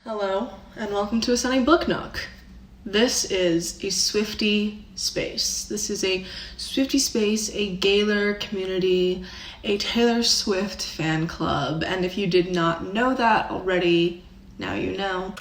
Hello, and welcome to a sunny book nook. This is a swiftie space. This is a swiftie space, a Gaylor community, a Taylor Swift fan club, and if you did not know that already, now you know.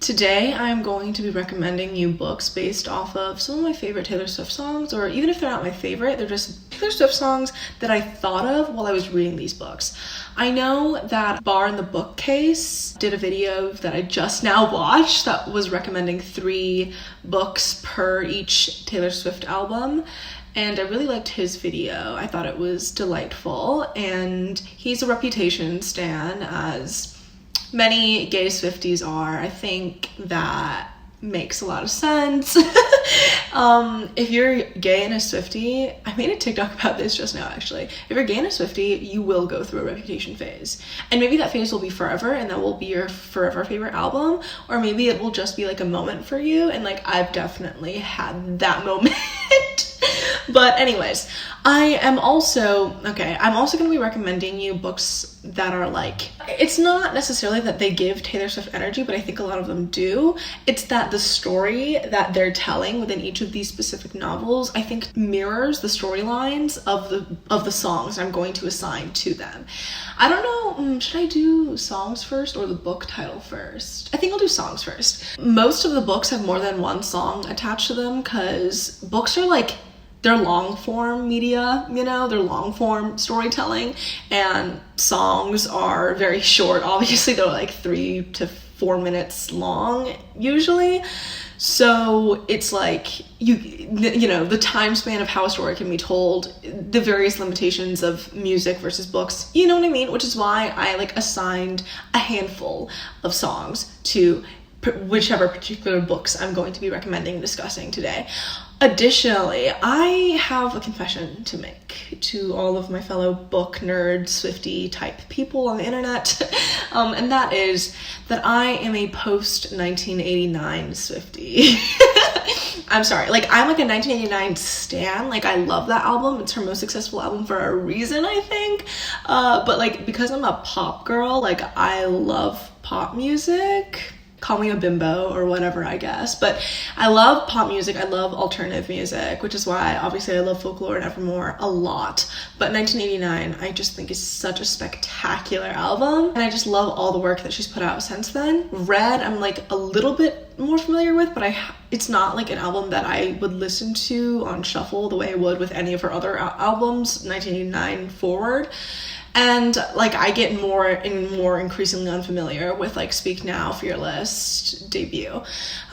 Today, I'm going to be recommending you books based off of some of my favorite Taylor Swift songs, or even if they're not my favorite, they're just Taylor Swift songs that I thought of while I was reading these books. I know that Bar in the Bookcase did a video that I just now watched that was recommending 3 books per each Taylor Swift album, and I really liked his video. I thought it was delightful, and he's a Reputation stan, as many gay Swifties are. I think that makes a lot of sense. If you're gay and a Swiftie, I made a TikTok about this just now actually. If you're gay and a Swiftie, you will go through a Reputation phase. And maybe that phase will be forever and that will be your forever favorite album. Or maybe it will just be like a moment for you. And like, I've definitely had that moment. But anyways, I'm also going to be recommending you books that are like, it's not necessarily that they give Taylor Swift energy, but I think a lot of them do. It's that the story that they're telling within each of these specific novels, I think mirrors the storylines of the songs I'm going to assign to them. I don't know, should I do songs first or the book title first? I think I'll do songs first. Most of the books have more than one song attached to them because books are like, they're long form media, you know, they're long form storytelling, and songs are very short. Obviously, they're like 3 to 4 minutes long usually. So it's like, you know, the time span of how a story can be told, the various limitations of music versus books, you know what I mean? Which is why I like assigned a handful of songs to whichever particular books I'm going to be recommending and discussing today. Additionally, I have a confession to make to all of my fellow book nerd, Swiftie type people on the internet, and that is that I am a post-1989 Swiftie. I'm sorry, like I'm like a 1989 stan, like I love that album, it's her most successful album for a reason, I think, but like because I'm a pop girl, like I love pop music. Call me a bimbo or whatever, I guess. But I love pop music. I love alternative music, which is why obviously I love Folklore and Evermore a lot. But 1989, I just think is such a spectacular album. And I just love all the work that she's put out since then. Red, I'm like a little bit more familiar with, but it's not like an album that I would listen to on shuffle the way I would with any of her other albums, 1989 forward. And like I get more and more increasingly unfamiliar with like Speak Now, Fearless debut.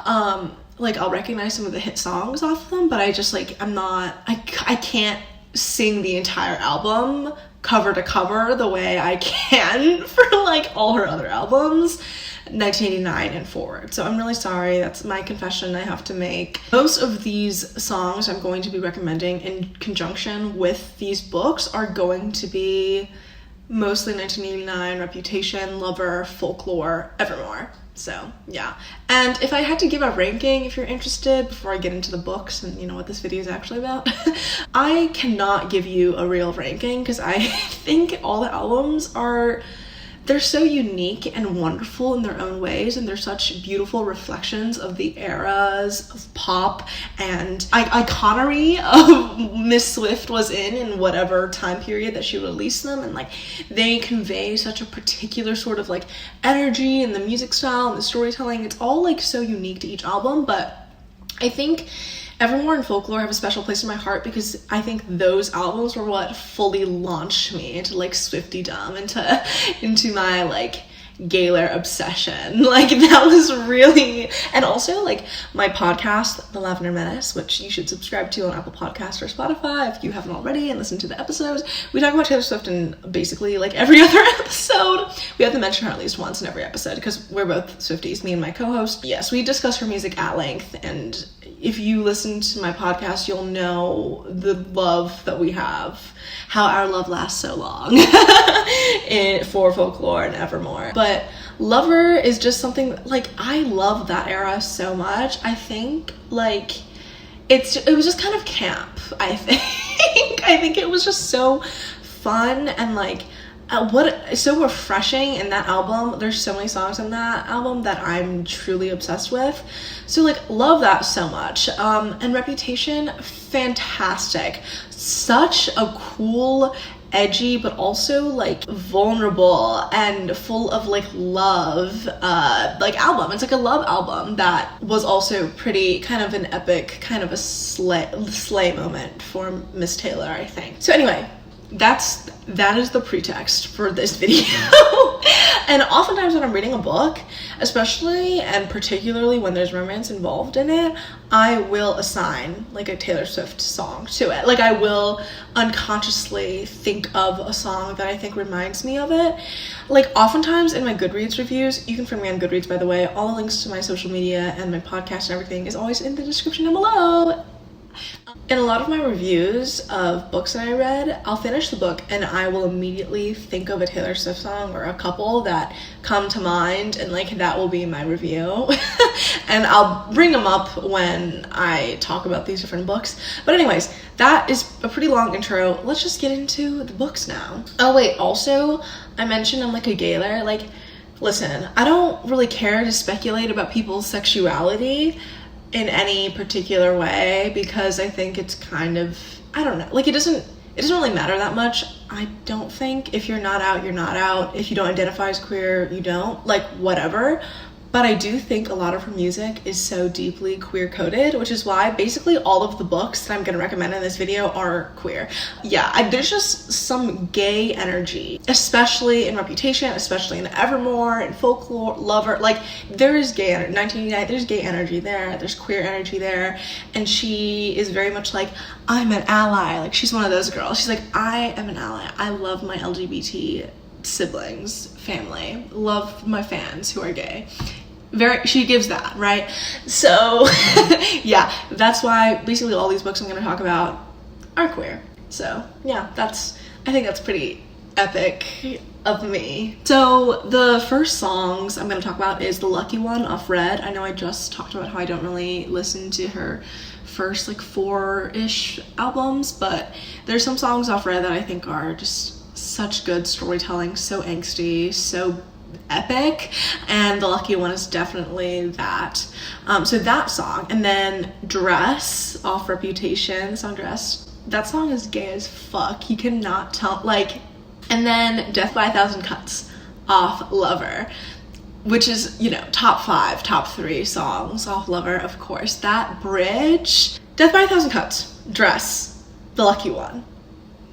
Like I'll recognize some of the hit songs off of them, but I just like I can't sing the entire album cover to cover the way I can for like all her other albums, 1989 and forward. So I'm really sorry, that's my confession I have to make. Most of these songs I'm going to be recommending in conjunction with these books are going to be mostly 1989, Reputation, Lover, Folklore, Evermore. So yeah. And if I had to give a ranking, if you're interested, before I get into the books and you know what this video is actually about, I cannot give you a real ranking because I think all the albums they're so unique and wonderful in their own ways, and they're such beautiful reflections of the eras of pop and iconery of Miss Swift was in whatever time period that she released them, and like they convey such a particular sort of like energy and the music style and the storytelling. It's all like so unique to each album, but I think Evermore and Folklore have a special place in my heart because I think those albums were what fully launched me into like Swiftiedom, into my like Gaylor obsession. Like that was really, and also like my podcast, The Lavender Menace, which you should subscribe to on Apple Podcasts or Spotify if you haven't already and listen to the episodes. We talk about Taylor Swift in basically like every other episode. We have to mention her at least once in every episode because we're both Swifties, me and my co-host. Yes, we discuss her music at length, and if you listen to my podcast, you'll know the love that we have, how our love lasts so long for Folklore and Evermore. But Lover is just something, like, I love that era so much. I think, like, it was just kind of camp, I think. I think it was just so fun, and, like, what is so refreshing in that album, there's so many songs on that album that I'm truly obsessed with. So like, love that so much. And Reputation, fantastic. Such a cool, edgy, but also like vulnerable and full of like love like album. It's like a love album that was also pretty kind of an epic, kind of a slay moment for Miss Taylor, I think. So anyway, that is the pretext for this video. And oftentimes when I'm reading a book, especially and particularly when there's romance involved in it, I will assign like a Taylor Swift song to it. Like, I will unconsciously think of a song that I think reminds me of it. Like, oftentimes in my Goodreads reviews, you can find me on Goodreads, by the way. All the links to my social media and my podcast and everything is always in the description down below. In a lot of my reviews of books that I read, I'll finish the book and I will immediately think of a Taylor Swift song or a couple that come to mind, and like, that will be my review. And I'll bring them up when I talk about these different books. But anyways, that is a pretty long intro. Let's just get into the books now. Oh wait, also, I mentioned I'm like a gayer. Like, listen, I don't really care to speculate about people's sexuality in any particular way, because I think it's kind of, I don't know, like, it doesn't really matter that much, I don't think. If you're not out, you're not out. If you don't identify as queer, you don't, like, whatever. But I do think a lot of her music is so deeply queer coded, which is why basically all of the books that I'm gonna recommend in this video are queer. Yeah, there's just some gay energy, especially in Reputation, especially in Evermore and Folklore, Lover. Like, there is gay energy. 1989, there's gay energy there, there's queer energy there, and she is very much like, I'm an ally. Like, she's one of those girls. She's like, I am an ally. I love my LGBT siblings, family, love my fans who are gay. She gives that, right? So yeah, that's why basically all these books I'm going to talk about are queer. So yeah, I think that's pretty epic of me. So the first songs I'm going to talk about is The Lucky One off Red. I know I just talked about how I don't really listen to her first like 4-ish albums, but there's some songs off Red that I think are just such good storytelling, so angsty, so epic, and The Lucky One is definitely that. So that song, and then Dress off Reputation, the song Dress, that song is gay as fuck. You cannot tell, like. And then Death by a Thousand Cuts off Lover, which is, you know, top 5, top 3 songs off Lover, of course. That bridge, Death by a Thousand Cuts, Dress, The Lucky One.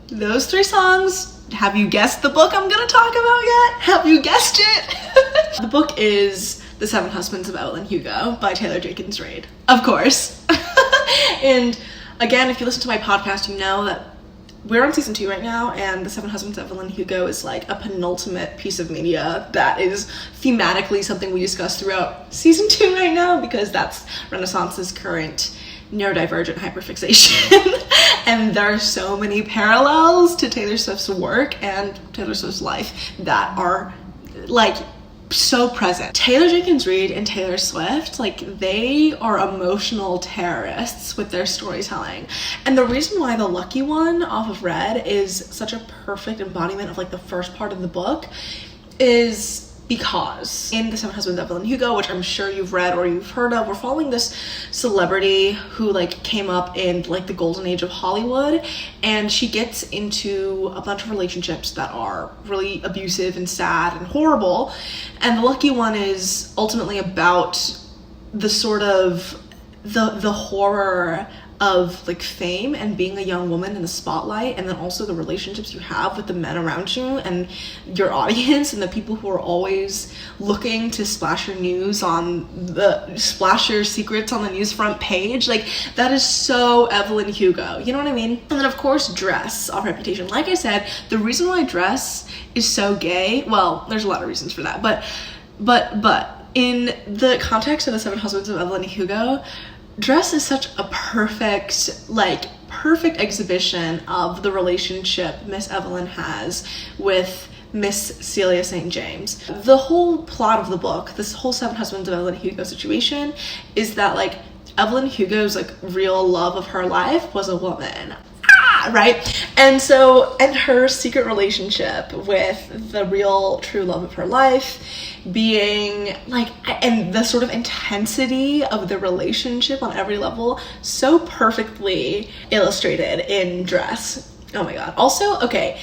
Those 3 songs. Have you guessed the book I'm gonna talk about yet? Have you guessed it? The book is The Seven Husbands of Evelyn Hugo by Taylor Jenkins Reid, of course. And again, if you listen to my podcast, you know that we're on season 2 right now, and The Seven Husbands of Evelyn Hugo is like a penultimate piece of media that is thematically something we discuss throughout season 2 right now, because that's Renaissance's current neurodivergent hyperfixation. And there are so many parallels to Taylor Swift's work and Taylor Swift's life that are like so present. Taylor Jenkins Reid and Taylor Swift, like, they are emotional terrorists with their storytelling. And the reason why The Lucky One off of Red is such a perfect embodiment of like the first part of the book is because in The Seven Husbands of Evelyn Hugo, which I'm sure you've read or you've heard of, we're following this celebrity who like came up in like the golden age of Hollywood, and she gets into a bunch of relationships that are really abusive and sad and horrible. And The Lucky One is ultimately about the sort of the horror of like fame and being a young woman in the spotlight, and then also the relationships you have with the men around you and your audience and the people who are always looking to splash your news on the splash your secrets on the news front page. Like, that is so Evelyn Hugo, you know what I mean? And then of course Dress off Reputation. Like I said, the reason why Dress is so gay, well, there's a lot of reasons for that, but in the context of The Seven Husbands of Evelyn Hugo, Dress is such a perfect exhibition of the relationship Miss Evelyn has with Miss Celia St. James. The whole plot of the book, this whole Seven Husbands of Evelyn Hugo situation, is that like Evelyn Hugo's like real love of her life was a woman. that, right? And her secret relationship with the real true love of her life being like, and the sort of intensity of the relationship on every level, so perfectly illustrated in Dress. Oh my god. Also, okay,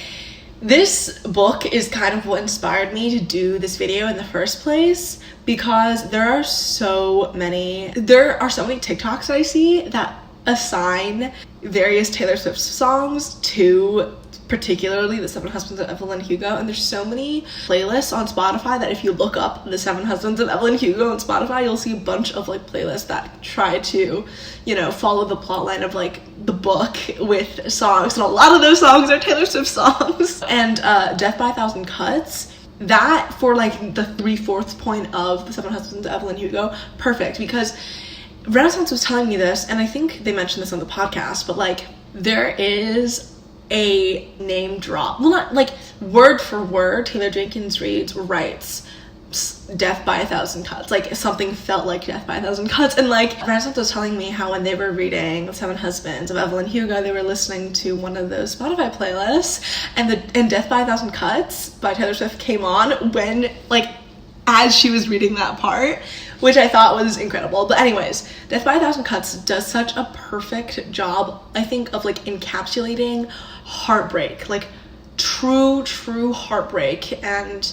this book is kind of what inspired me to do this video in the first place, because there are so many TikToks that I see that assign various Taylor Swift songs to particularly the Seven Husbands of Evelyn Hugo, and there's so many playlists on Spotify that if you look up the Seven Husbands of Evelyn Hugo on Spotify, you'll see a bunch of like playlists that try to, you know, follow the plot line of like the book with songs, and a lot of those songs are Taylor Swift songs. And Death by a Thousand Cuts, that for like the 3/4 point of the Seven Husbands of Evelyn Hugo, perfect, because Renaissance was telling me this, and I think they mentioned this on the podcast, but like there is a name drop, well, not like word for word, Taylor Jenkins Reid writes Death by a Thousand Cuts, like something felt like Death by a Thousand Cuts. And like Renaissance was telling me how when they were reading Seven Husbands of Evelyn Hugo, they were listening to one of those Spotify playlists, and Death by a Thousand Cuts by Taylor Swift came on when, like, as she was reading that part, which I thought was incredible. But anyways, Death by a Thousand Cuts does such a perfect job, I think, of like encapsulating heartbreak, like true heartbreak, and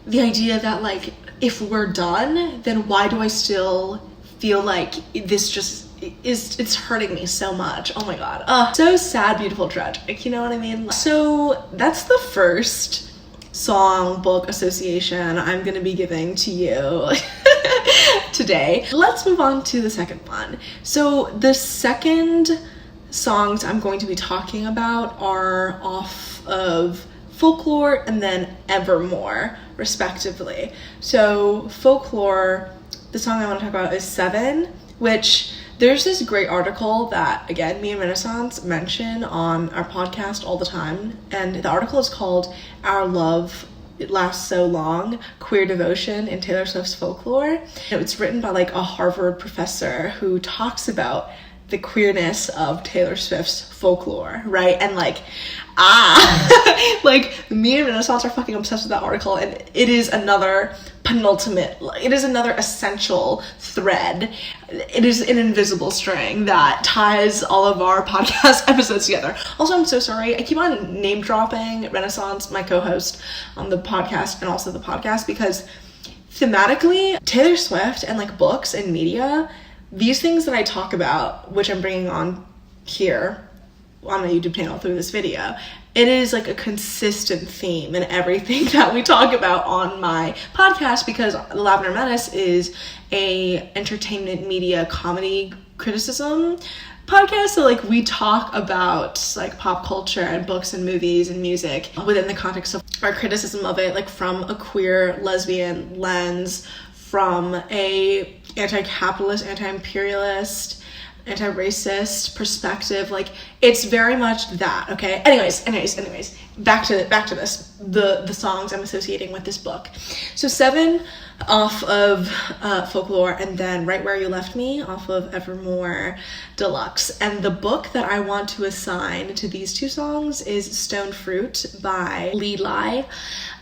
the idea that like if we're done, then why do I still feel like this just it's hurting me so much? Oh my god. So sad, beautiful, tragic, you know what I mean? So that's the first song book association I'm gonna be giving to you today. Let's move on to the second one. So the second songs I'm going to be talking about are off of Folklore and then Evermore, respectively. So Folklore, the song I want to talk about is 7, which there's this great article that, again, me and Renaissance mention on our podcast all the time, and the article is called Our Love It Lasts So Long, Queer Devotion in Taylor Swift's Folklore. It's written by like a Harvard professor who talks about the queerness of Taylor Swift's folklore, right? And like, like me and Renaissance are fucking obsessed with that article, and it is another essential thread. It is an invisible string that ties all of our podcast episodes together. Also, I'm so sorry, I keep on name dropping Renaissance, my co-host on the podcast and also the podcast, because thematically, Taylor Swift and like books and media, these things that I talk about, which I'm bringing on here on my YouTube channel through this video, it is like a consistent theme in everything that we talk about on my podcast, because Lavender Menace is a entertainment media comedy criticism podcast. So like we talk about like pop culture and books and movies and music within the context of our criticism of it, like from a queer lesbian lens, from a anti-capitalist, anti-imperialist, anti-racist perspective. Like it's very much that. Okay, anyways, back to this, the songs I'm associating with this book. So 7 off of Folklore, and then Right Where You Left Me off of Evermore Deluxe. And the book that I want to assign to these two songs is Stone Fruit by Lee Lai.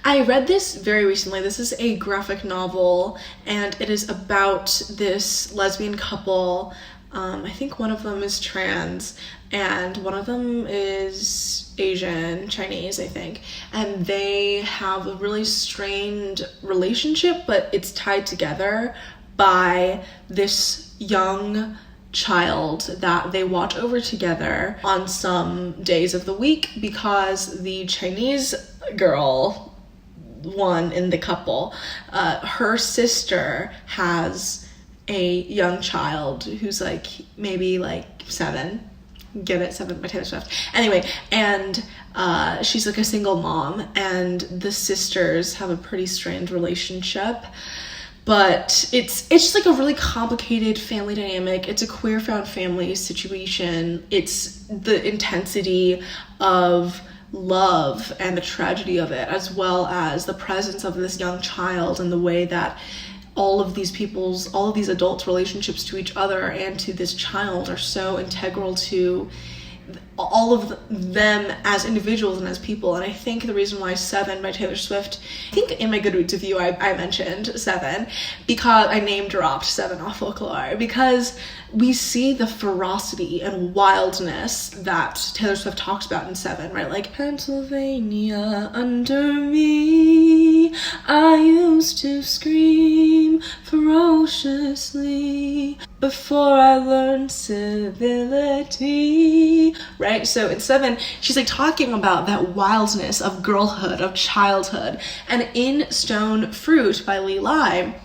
I read this very recently. This is a graphic novel, and it is about this lesbian couple. I think one of them is trans, and one of them is Asian, Chinese, I think. And they have a really strained relationship, but it's tied together by this young child that they watch over together on some days of the week, because the Chinese girl, one in the couple, her sister has a young child who's like maybe like 7, get it, 7 by Taylor Swift, anyway, and she's like a single mom, and the sisters have a pretty strained relationship, but it's just like a really complicated family dynamic. It's a queer found family situation. It's the intensity of love and the tragedy of it, as well as the presence of this young child and the way that all of these adults' relationships to each other and to this child are so integral to all of them as individuals and as people. And I think the reason why Seven by Taylor Swift, I think in my Goodreads review I mentioned Seven, because I name dropped Seven off Folklore, because we see the ferocity and wildness that Taylor Swift talks about in Seven, right? Like, Pennsylvania under me, I used to scream ferociously before I learned civility, right? So in Seven, she's like talking about that wildness of girlhood, of childhood. And in Stone Fruit by Lee Lai,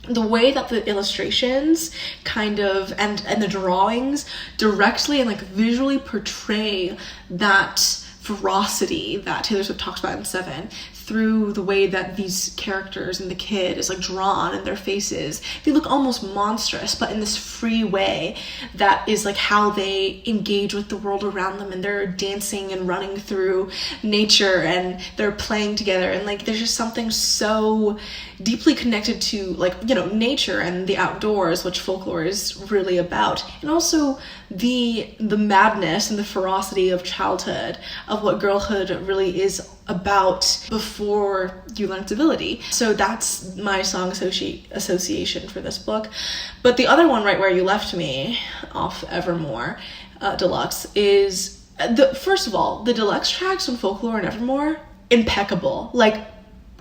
the way that the illustrations kind of and the drawings directly and like visually portray that ferocity that Taylor Swift talks about in Seven, through the way that these characters and the kid is like drawn in their faces. They look almost monstrous, but in this free way that is like how they engage with the world around them, and they're dancing and running through nature and they're playing together, and like there's just something so deeply connected to, like, you know, nature and the outdoors, which Folklore is really about. And also the madness and the ferocity of childhood, of what girlhood really is about before you learn civility. So that's my song association for this book. But the other one, Right Where You Left Me, off Evermore Deluxe, is first of all, the deluxe tracks on Folklore and Evermore, impeccable. Like,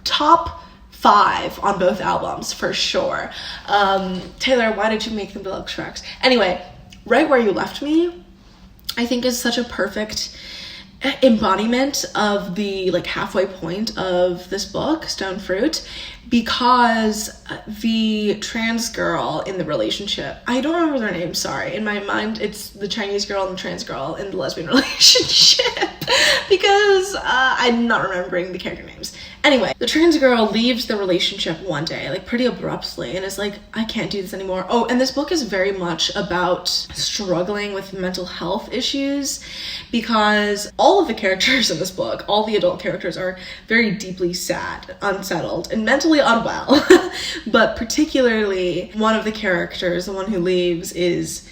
top 5 on both albums for sure. Taylor, why did you make them deluxe tracks? Anyway, Right Where You Left Me, I think, is such a perfect embodiment of the like halfway point of this book, Stone Fruit, because the trans girl in the relationship, I don't remember their name, sorry. In my mind, it's the Chinese girl and the trans girl in the lesbian relationship, because I'm not remembering the character names. Anyway, the trans girl leaves the relationship one day, like pretty abruptly, and is like, I can't do this anymore. Oh, and this book is very much about struggling with mental health issues, because all of the characters in this book, all the adult characters, are very deeply sad, unsettled, and mentally unwell. But particularly one of the characters, the one who leaves, is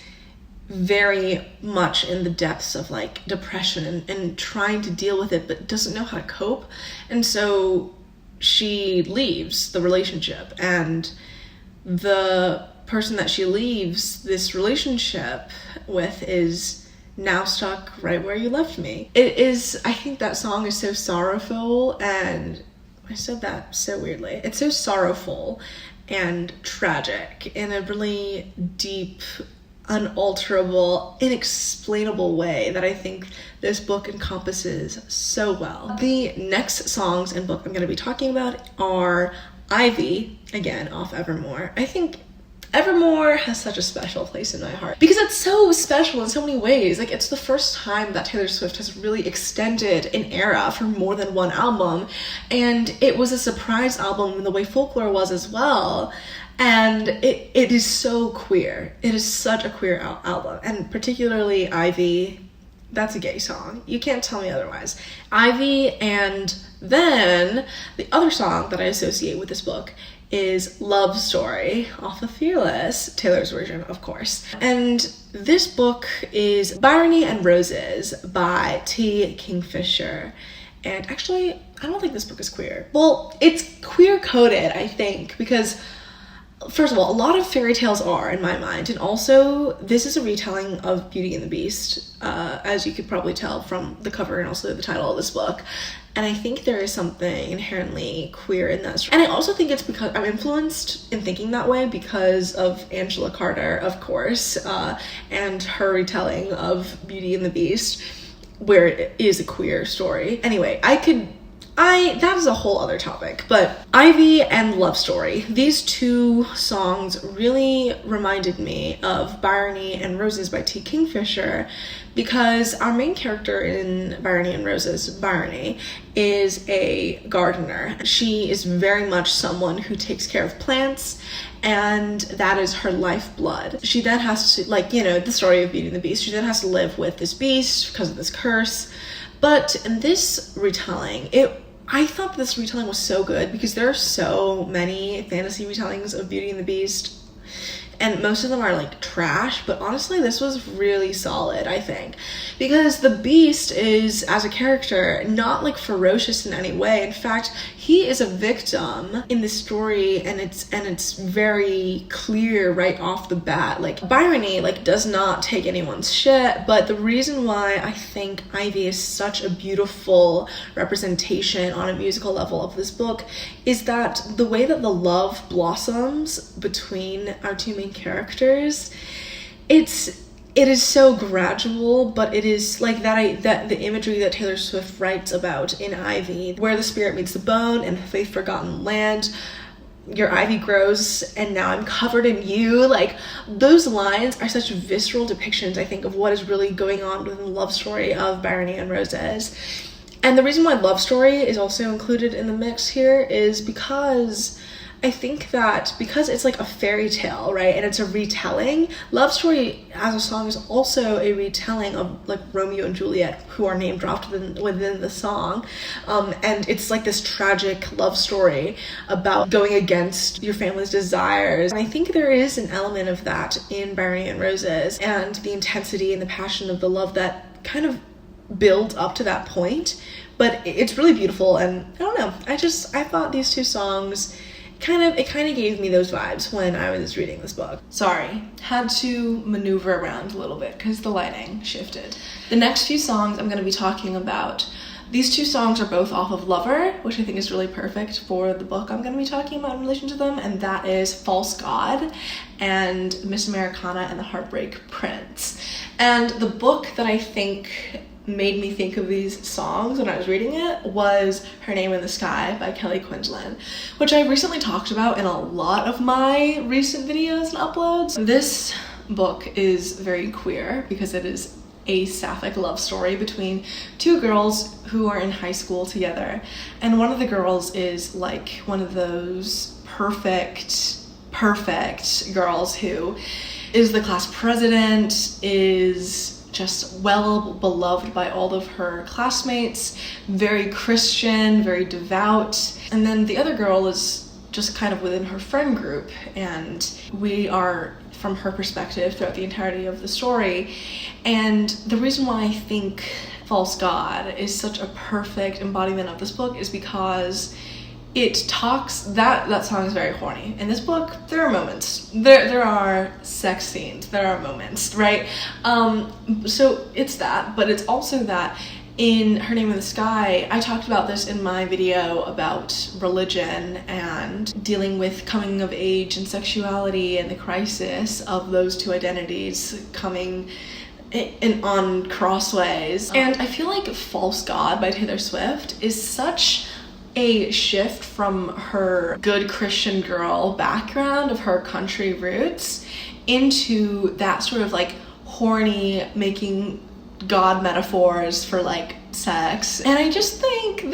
very much in the depths of like depression and trying to deal with it, but doesn't know how to cope. And so she leaves the relationship, and the person that she leaves this relationship with is now stuck right where you left me. It is, I think that song is so sorrowful, and I said that so weirdly. It's so sorrowful and tragic in a really deep, unalterable, inexplainable way that I think this book encompasses so well. The next songs and book I'm going to be talking about are Ivy, again off Evermore. I think Evermore has such a special place in my heart because it's so special in so many ways. Like, it's the first time that Taylor Swift has really extended an era for more than one album, and it was a surprise album in the way Folklore was as well. And it is so queer. It is such a queer album, and particularly Ivy. That's a gay song. You can't tell me otherwise. Ivy, and then the other song that I associate with this book is Love Story off of Fearless, Taylor's version, of course. And this book is Byronie and Roses by T. Kingfisher. And actually, I don't think this book is queer. Well, it's queer-coded, I think, because first of all, a lot of fairy tales are, in my mind, and also this is a retelling of Beauty and the Beast, as you could probably tell from the cover and also the title of this book. And I think there is something inherently queer in that. And I also think it's because I'm influenced in thinking that way because of Angela Carter, of course, and her retelling of Beauty and the Beast, where it is a queer story. Anyway, that is a whole other topic, but Ivy and Love Story, these two songs really reminded me of Byronie and Roses by T. Kingfisher, because our main character in Byronie and Roses, Byronie, is a gardener. She is very much someone who takes care of plants, and that is her lifeblood. She then has to, like, you know, the story of Beauty and the Beast, she then has to live with this beast because of this curse. But in this retelling, I thought this retelling was so good because there are so many fantasy retellings of Beauty and the Beast, and most of them are like trash, but honestly this was really solid, I think, because the Beast is, as a character, not like ferocious in any way. In fact, he is a victim in this story, and it's very clear right off the bat. Like, Byronie like does not take anyone's shit, but the reason why I think Ivy is such a beautiful representation on a musical level of this book is that the way that the love blossoms between our two main characters, it is so gradual, but it is like that the imagery that Taylor Swift writes about in Ivy, where the spirit meets the bone and the faith forgotten land, your ivy grows and now I'm covered in you. Like, those lines are such visceral depictions, I think, of what is really going on within the love story of Byronie and Roses. And the reason why love story is also included in the mix here is because I think that because it's like a fairy tale, right, and it's a retelling, love story as a song is also a retelling of like Romeo and Juliet, who are name dropped within the song, and it's like this tragic love story about going against your family's desires. And I think there is an element of that in Byronie and Roses, and the intensity and the passion of the love that kind of build up to that point. But it's really beautiful, and I don't know, I thought these two songs it kind of gave me those vibes when I was reading this book. Sorry, had to maneuver around a little bit because the lighting shifted. The next few songs I'm going to be talking about, these two songs are both off of Lover, which I think is really perfect for the book I'm going to be talking about in relation to them, and that is False God and Miss Americana and the Heartbreak Prince. And the book that I think made me think of these songs when I was reading it was Her Name in the Sky by Kelly Quinlan, which I recently talked about in a lot of my recent videos and uploads. This book is very queer because it is a sapphic love story between two girls who are in high school together, and one of the girls is like one of those perfect girls who is the class president, is just well beloved by all of her classmates, very Christian, very devout. And then the other girl is just kind of within her friend group, and we are from her perspective throughout the entirety of the story. And the reason why I think False God is such a perfect embodiment of this book is because it talks, that song is very horny. In this book, there are moments. There are sex scenes. There are moments, right? So it's that, but it's also that in Her Name in the Sky, I talked about this in my video about religion and dealing with coming of age and sexuality and the crisis of those two identities coming in on crossways. And I feel like False God by Taylor Swift is such a shift from her good Christian girl background of her country roots into that sort of like horny, making God metaphors for like sex. And I just think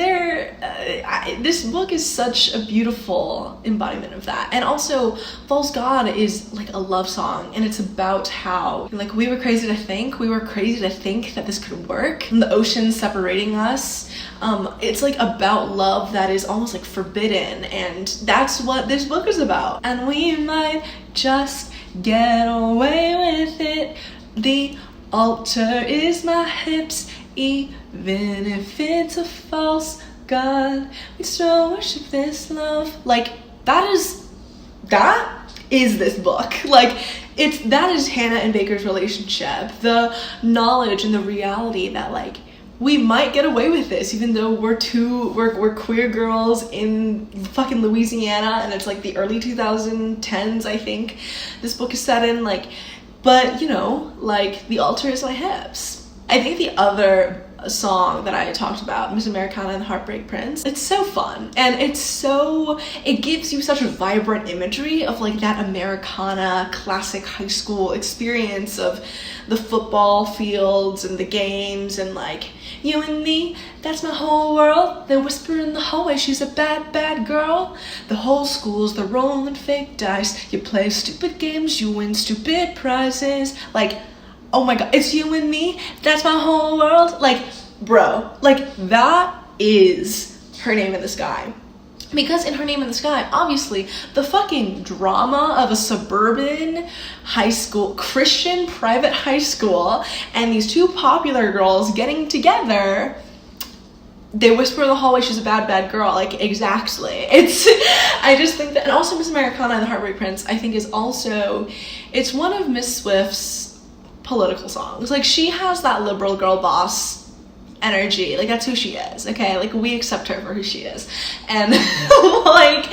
this book is such a beautiful embodiment of that. And also False God is like a love song, and it's about how like we were crazy to think that this could work, and the ocean separating us. It's like about love that is almost like forbidden, and that's what this book is about. And we might just get away with it. The altar is my hips, even if it's a false god, we still worship this love. Like, that is this book. Like, that is Hannah and Baker's relationship. The knowledge and the reality that like we might get away with this, even though we're queer girls in fucking Louisiana, and it's like the early 2010s, I think this book is set in, like, but you know, like, the altar is my hips. I think the other song that I talked about, Miss Americana and the Heartbreak Prince, it's so fun, and it gives you such a vibrant imagery of like that Americana classic high school experience of the football fields and the games, and like, you and me, that's my whole world. They whisper in the hallway, she's a bad, bad girl. The whole school's the rolling fake dice. You play stupid games, you win stupid prizes. Like, oh my god, it's you and me, that's my whole world. Like, bro, like, that is Her Name in the Sky. Because in Her Name in the Sky, obviously, the fucking drama of a suburban high school, Christian private high school, and these two popular girls getting together, they whisper in the hallway, she's a bad, bad girl. Like, exactly. I just think that, and also Miss Americana and the Heartbreak Prince, I think is also, it's one of Miss Swift's political songs. Like, she has that liberal girl boss energy. Like, that's who she is, okay? Like, we accept her for who she is. And like,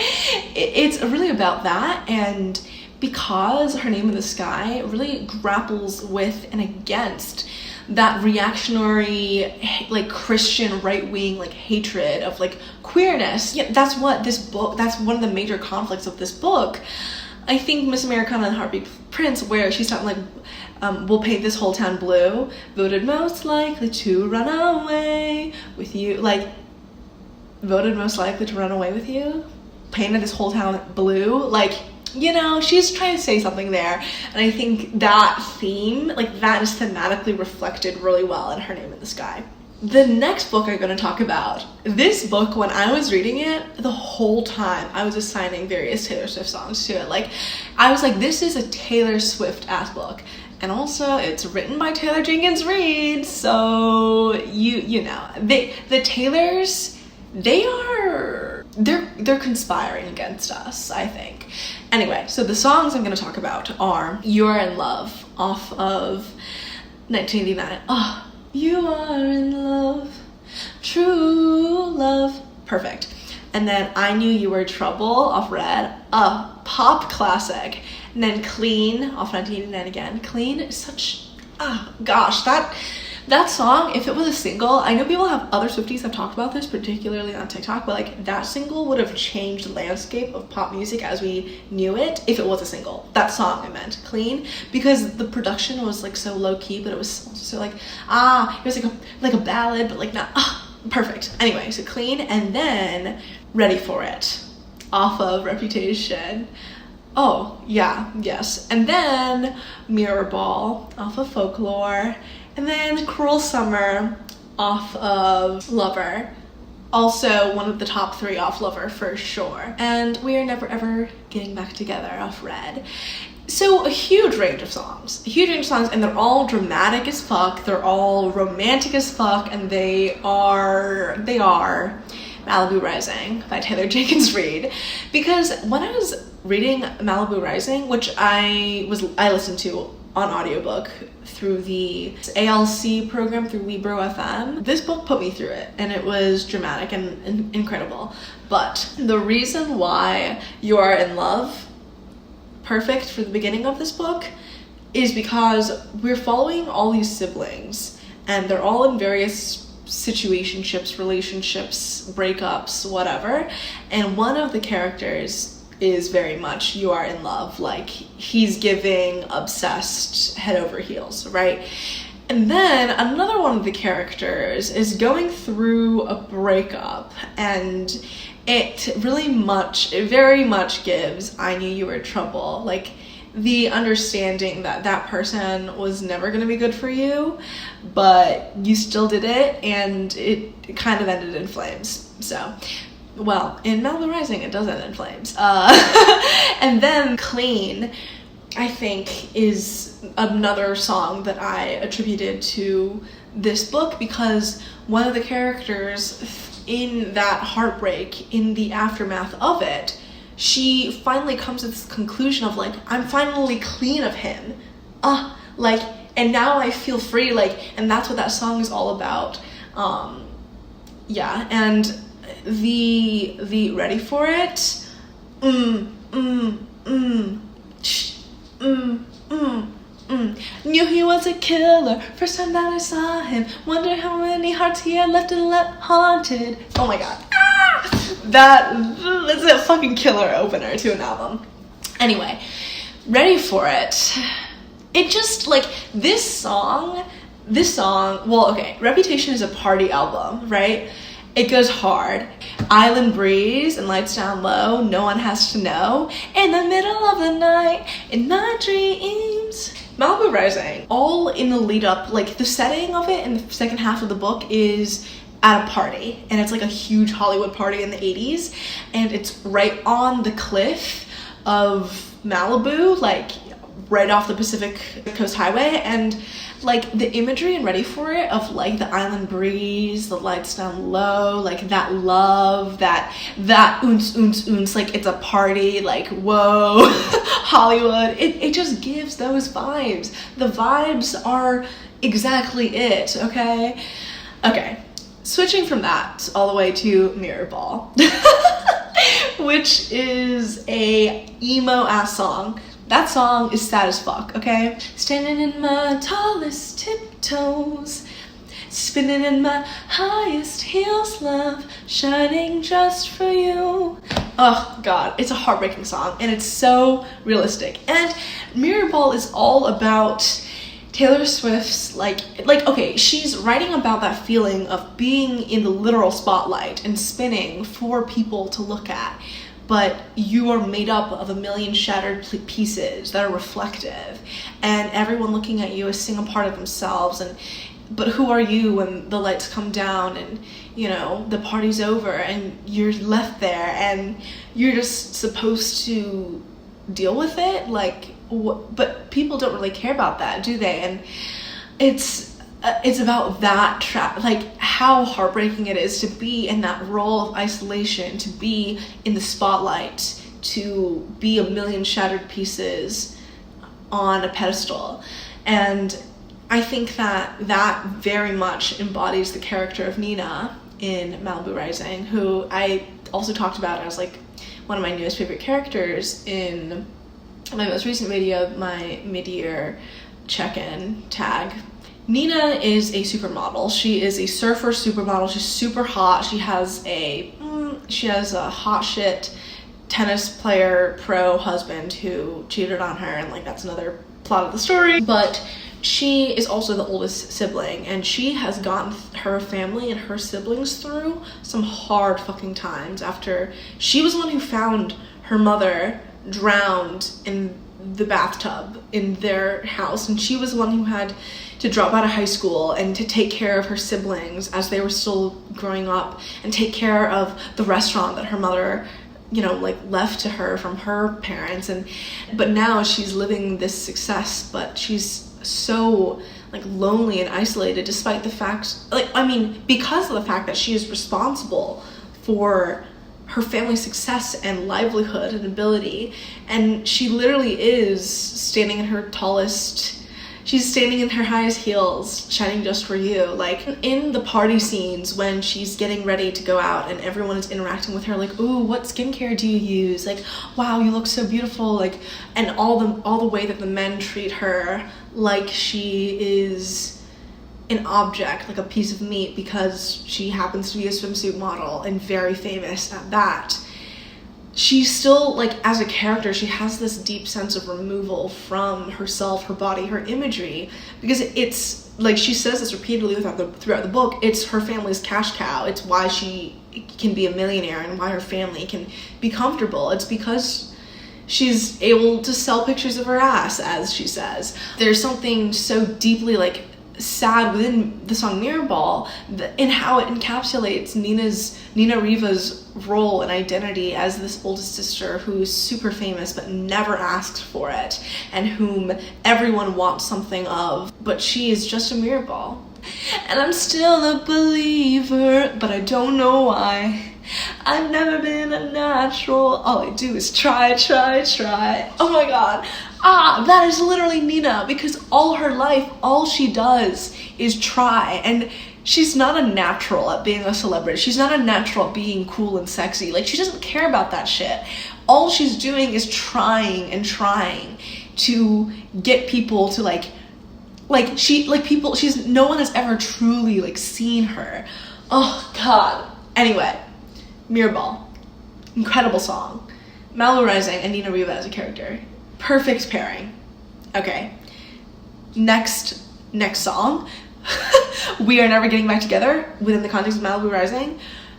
it's really about that. And because Her Name in the Sky really grapples with and against that reactionary, like, Christian right-wing, like, hatred of, like, queerness. Yeah, that's what this book, that's one of the major conflicts of this book. I think Miss Americana and the Heartbreak Prince, where she's talking like, we'll paint this whole town blue, voted most likely to run away with you, like, voted most likely to run away with you, painted this whole town blue, like, you know, she's trying to say something there. And I think that theme, like, that is thematically reflected really well in Her Name in the Sky. The next book I'm going to talk about, this book, when I was reading it, the whole time I was assigning various Taylor Swift songs to it. Like, I was like, this is a Taylor Swift ass book. And also, it's written by Taylor Jenkins Reid, so you know, the Taylors, they're conspiring against us, I think. Anyway, so the songs I'm going to talk about are You Are in Love off of 1989. Oh, you are in love, true love, perfect. And then I Knew You Were Trouble off Red, a pop classic. And then Clean off 1989 again. Clean is such, gosh, that song, if it was a single, I know people have, other Swifties have talked about this, particularly on TikTok, but like, that single would have changed the landscape of pop music as we knew it if it was a single. That song, I meant, Clean, because the production was like so low key, but it was also so like, it was like a ballad, but like not, perfect. Anyway, so Clean, and then Ready for It off of Reputation. Oh, yeah, yes. And then Mirror Ball off of Folklore. And then Cruel Summer off of Lover. Also one of the top 3 off Lover for sure. And We Are Never Ever Getting Back Together off Red. So a huge range of songs, and they're all dramatic as fuck, they're all romantic as fuck, and they are Malibu Rising by Taylor Jenkins Reid. Because when I was reading Malibu Rising, which I listened to on audiobook through the ALC program through Libro FM, this book put me through it, and it was dramatic and incredible. But the reason why You Are in Love, perfect for the beginning of this book, is because we're following all these siblings, and they're all in various situationships, relationships, breakups, whatever, and one of the characters is very much You Are in Love, like he's giving obsessed head over heels, right? And then another one of the characters is going through a breakup, and it very much gives I Knew You Were Trouble, like the understanding that that person was never going to be good for you, but you still did it, and it kind of ended in flames. So, well, in Malibu Rising, it does end in flames. And then Clean, I think, is another song that I attributed to this book, because one of the characters in that heartbreak, in the aftermath of it, she finally comes to this conclusion of like, I'm finally clean of him, like, and now I feel free, like, and that's what that song is all about. Yeah, and the Ready for It, knew he was a killer, first time that I saw him, wonder how many hearts he had left and left haunted. Oh my god, that's a fucking killer opener to an album. Anyway, Ready for It, it just, like, this song, well, okay, Reputation is a party album, right? It goes hard. Island Breeze and Lights Down Low, No One Has to Know, In the Middle of the Night, In My Dreams. Malibu Rising, all in the lead up, like the setting of it in the second half of the book is at a party, and it's like a huge Hollywood party in the 80s, and it's right on the cliff of Malibu, like right off the Pacific Coast Highway, and like the imagery and Ready for It of like the island breeze, the lights down low, like that love, that oons, like it's a party, like whoa, Hollywood, it just gives those vibes. The vibes are exactly it, okay? Okay, switching from that all the way to Mirrorball, which is a emo ass song. That song is sad as fuck, okay? Standing in my tallest tiptoes, spinning in my highest heels, love, shining just for you. Oh god, it's a heartbreaking song, and it's so realistic. And Mirrorball is all about Taylor Swift's, like, okay, she's writing about that feeling of being in the literal spotlight and spinning for people to look at. But you are made up of a million shattered pieces that are reflective, and everyone looking at you is seeing a part of themselves. But who are you when the lights come down and, you know, the party's over and you're left there and you're just supposed to deal with it? Like, but people don't really care about that, do they? And it's about that like how heartbreaking it is to be in that role of isolation, to be in the spotlight, to be a million shattered pieces on a pedestal. And I think that very much embodies the character of Nina in Malibu Rising, who I also talked about as like one of my newest favorite characters in my most recent video, my mid-year check-in tag. Nina is a supermodel. She is a surfer supermodel. She's super hot. She has a hot shit tennis player pro husband who cheated on her, and like that's another plot of the story. But she is also the oldest sibling, and she has gotten her family and her siblings through some hard fucking times after she was the one who found her mother drowned in the bathtub in their house, and she was the one who had to drop out of high school and to take care of her siblings as they were still growing up, and take care of the restaurant that her mother, you know, like left to her from her parents. But now she's living this success, but she's so like lonely and isolated, despite the fact, like, I mean, because of the fact that she is responsible for her family's success and livelihood and ability. And she literally is standing in her she's standing in her highest heels, shining just for you. Like in the party scenes when she's getting ready to go out and everyone is interacting with her, like, ooh, what skincare do you use? Like, wow, you look so beautiful. Like, and all the way that the men treat her like she is an object, like a piece of meat, because she happens to be a swimsuit model and very famous at that. She's still, like, as a character, she has this deep sense of removal from herself, her body, her imagery, because it's, like, she says this repeatedly throughout the book, it's her family's cash cow. It's why she can be a millionaire and why her family can be comfortable. It's because she's able to sell pictures of her ass, as she says. There's something so deeply, like, sad within the song Mirrorball in how it encapsulates Nina Riva's role and identity as this oldest sister who is super famous but never asks for it, and whom everyone wants something of, but she is just a mirrorball. And I'm still a believer, but I don't know why. I've never been a natural. All I do is try. Oh my god. That is literally Nina, because all her life, all she does is try. And she's not a natural at being a celebrity. She's not a natural at being cool and sexy. Like, she doesn't care about that shit. All she's doing is trying to get people to no one has ever truly like seen her. Oh god. Anyway, Mirrorball, incredible song. Malibu Rising and Nina Riva as a character, perfect pairing. Okay, next song. We Are Never Getting Back Together, within the context of Malibu Rising.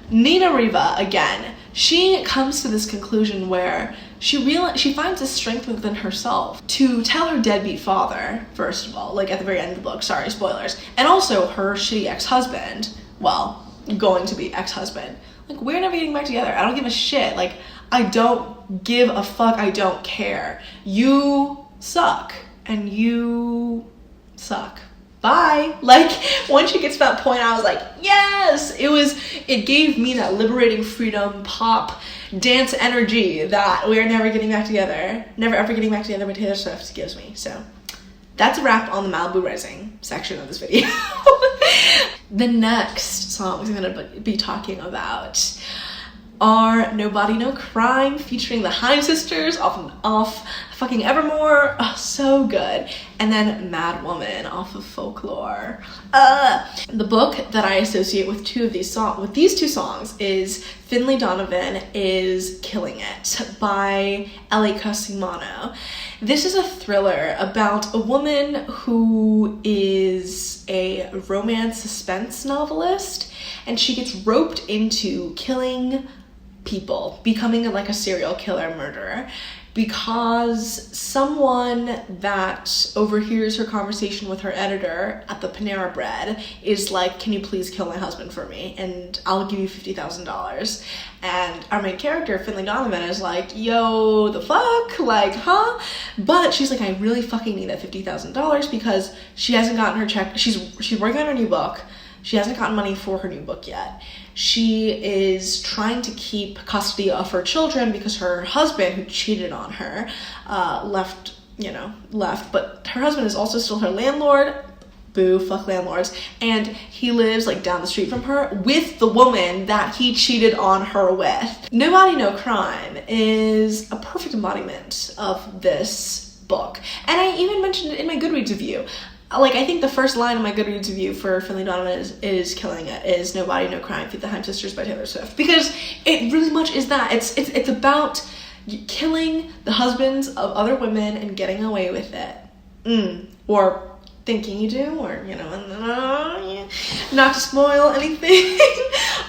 Nina Riva, again, she comes to this conclusion where she finds a strength within herself to tell her deadbeat father, first of all, like at the very end of the book, sorry, spoilers, and also her shitty ex-husband, well, going to be ex-husband. Like, we're never getting back together. I don't give a shit. Like, I don't give a fuck. I don't care. You suck. And you suck. Bye. Like, once she gets to that point, I was like, yes! It gave me that liberating freedom, pop, dance energy that we're never getting back together. Never ever getting back together, but Taylor Swift gives me. So, that's a wrap on the Malibu Rising section of this video. The next songs I'm gonna be talking about are Nobody No Crime featuring the Haim sisters off fucking Evermore. Oh, so good. And then Mad Woman off of Folklore. The book that I associate with these two songs is Finley Donovan is Killing It by Ellie Cosimano. This is a thriller about a woman who is a romance suspense novelist, and she gets roped into killing people, becoming like a serial killer murderer, because someone that overhears her conversation with her editor at the Panera Bread is like, can you please kill my husband for me and I'll give you $50,000. And our main character, Finley Donovan, is like, yo, the fuck? Like, huh? But she's like, I really fucking need that $50,000 because she hasn't gotten her check. She's working on her new book. She hasn't gotten money for her new book yet. She is trying to keep custody of her children because her husband, who cheated on her, left, but her husband is also still her landlord. Boo, fuck landlords. And he lives like down the street from her with the woman that he cheated on her with. Nobody No Crime is a perfect embodiment of this book. And I even mentioned it in my Goodreads review. Like, I think the first line of my Goodreads review for Finley Donovan is Killing It is Nobody No Crime feat. The Haim Sisters by Taylor Swift, because it really much is that. It's about killing the husbands of other women and getting away with it. Or thinking you do, or, not to spoil anything.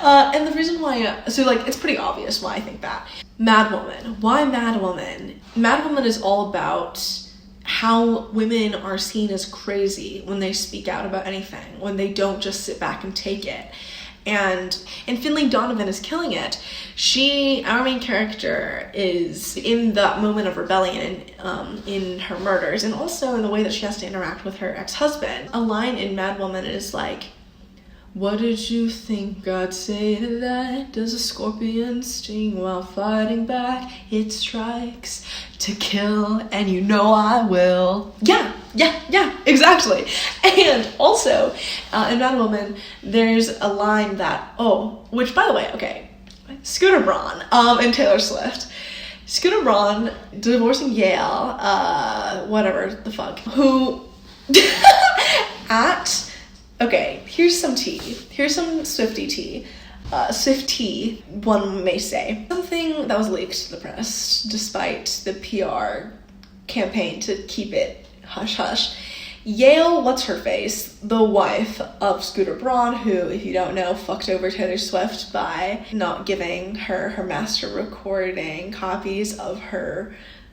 And the reason why, it's pretty obvious why I think that. Mad Woman. Why Mad Woman? Mad Woman is all about how women are seen as crazy when they speak out about anything, when they don't just sit back and take it. And Finley Donovan is Killing It. Our main character, is in that moment of rebellion in her murders, and also in the way that she has to interact with her ex-husband. A line in Mad Woman is like, what did you think I'd say to that? Does a scorpion sting while fighting back? It strikes to kill, and you know I will. Yeah, exactly. And also, in Mad Woman, there's a line that, which, by the way, okay, Scooter Braun and Taylor Swift. Scooter Braun divorcing Yale, whatever the fuck, who okay, here's some tea. Here's some Swiftie tea. Swiftie, one may say. Something that was leaked to the press, despite the PR campaign to keep it hush-hush. Yale, what's-her-face, the wife of Scooter Braun, who, if you don't know, fucked over Taylor Swift by not giving her master recording copies of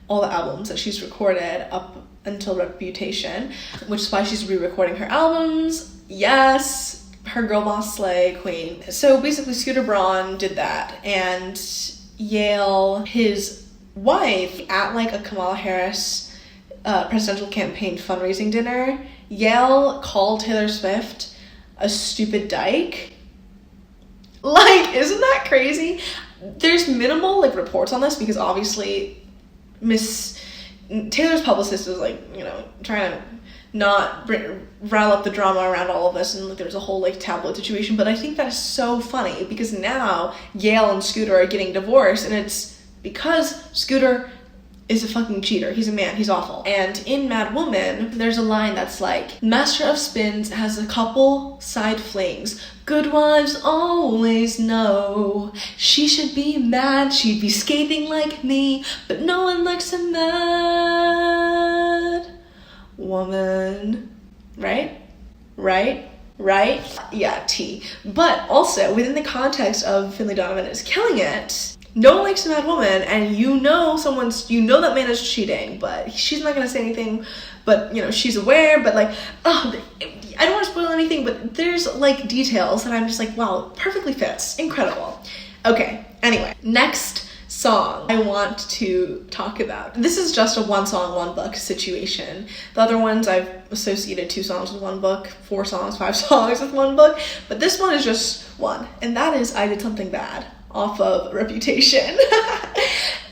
all the albums that she's recorded up until Reputation, which is why she's re-recording her albums. Yes, her girl boss slay queen. So basically Scooter Braun did that, and Yale, his wife, at like a Kamala Harris presidential campaign fundraising dinner, Yale called Taylor Swift a stupid dyke. Like, isn't that crazy? There's minimal like reports on this because obviously Miss Taylor's publicist is like, trying to not rile up the drama around all of this, and like there's a whole like tabloid situation. But I think that is so funny because now Yale and Scooter are getting divorced, and it's because Scooter is a fucking cheater. He's a man. He's awful. And in Mad Woman, there's a line that's like, Master of Spins has a couple side flings. Good wives always know. She should be mad. She'd be scathing like me. But no one likes a mad woman. Right? Yeah, tea. But also, within the context of Finley Donovan is Killing It, no one likes a mad woman, and you know that man is cheating, but she's not gonna say anything, but you know, she's aware, but like, oh, I don't want to spoil anything, but there's like details that I'm just like, wow, perfectly fits, incredible. Okay, anyway, next song I want to talk about. This is just a one song, one book situation. The other ones I've associated 2 songs with one book, 4 songs, 5 songs with one book, but this one is just one, and that is I Did Something Bad off of Reputation.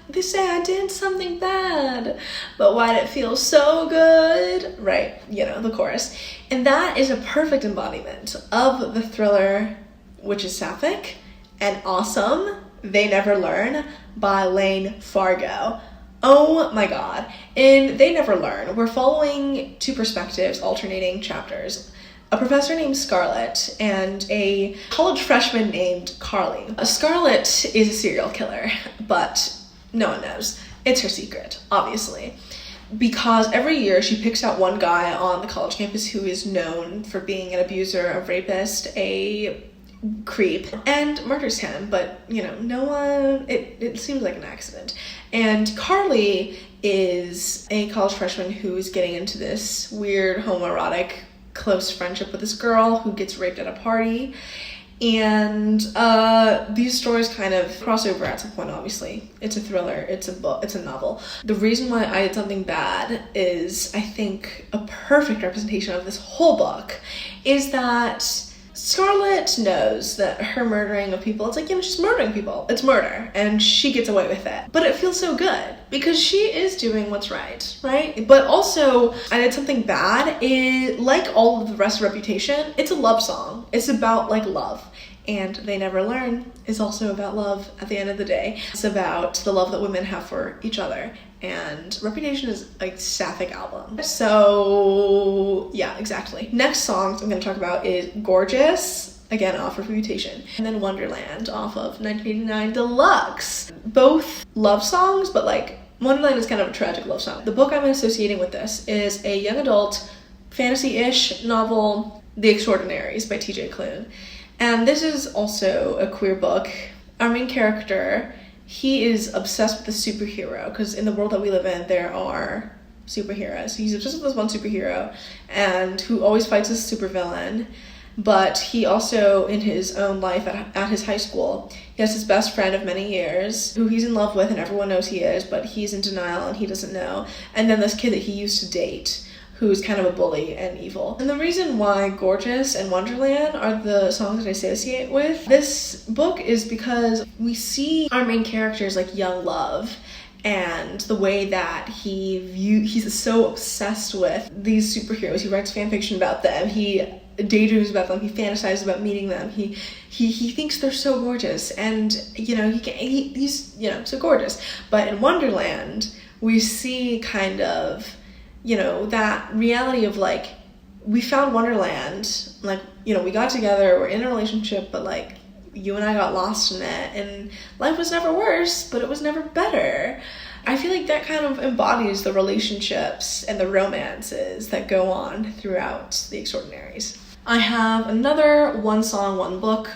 They say I did something bad, but why'd it feel so good? Right, you know, the chorus. And that is a perfect embodiment of the thriller, which is sapphic, and awesome, They Never Learn by Lane Fargo. Oh my god. In They Never Learn, we're following 2 perspectives, alternating chapters. A professor named Scarlett and a college freshman named Carly. Scarlett is a serial killer, but no one knows. It's her secret, obviously. Because every year she picks out one guy on the college campus who is known for being an abuser, a rapist, a creep, and murders him, but you know, no one, it seems like an accident. And Carly is a college freshman who is getting into this weird homoerotic close friendship with this girl who gets raped at a party. And these stories kind of cross over at some point, obviously. It's a thriller, it's a book, it's a novel. The reason why I Did Something Bad is, I think, a perfect representation of this whole book is that Scarlett knows that her murdering of people, it's like, you know, she's murdering people. It's murder, and she gets away with it. But it feels so good, because she is doing what's right? But also, I Did Something Bad, like all of the rest of Reputation, it's a love song. It's about, like, love. And They Never Learn is also about love at the end of the day. It's about the love that women have for each other. And Reputation is a sapphic album. So, yeah, exactly. Next songs I'm going to talk about is Gorgeous, again off of Reputation, and then Wonderland off of 1989 Deluxe. Both love songs, but like, Wonderland is kind of a tragic love song. The book I'm associating with this is a young adult, fantasy-ish novel, The Extraordinaries by T.J. Klune. And this is also a queer book. Our main character, he is obsessed with the superhero, because in the world that we live in, there are superheroes. He's obsessed with this one superhero, and who always fights a supervillain. But he also, in his own life at his high school, he has his best friend of many years, who he's in love with, and everyone knows he is, but he's in denial and he doesn't know. And then this kid that he used to date, who's kind of a bully and evil. And the reason why Gorgeous and Wonderland are the songs that I associate with this book is because we see our main characters like young love, and the way that he's so obsessed with these superheroes. He writes fan fiction about them, he daydreams about them, he fantasizes about meeting them, he thinks they're so gorgeous, and you know, he's you know, so gorgeous. But in Wonderland, we see kind of, you know, that reality of like, we found Wonderland, like, you know, we got together, we're in a relationship, but like, you and I got lost in it, and life was never worse, but it was never better. I feel like that kind of embodies the relationships and the romances that go on throughout The Extraordinaries. I have another one song, one book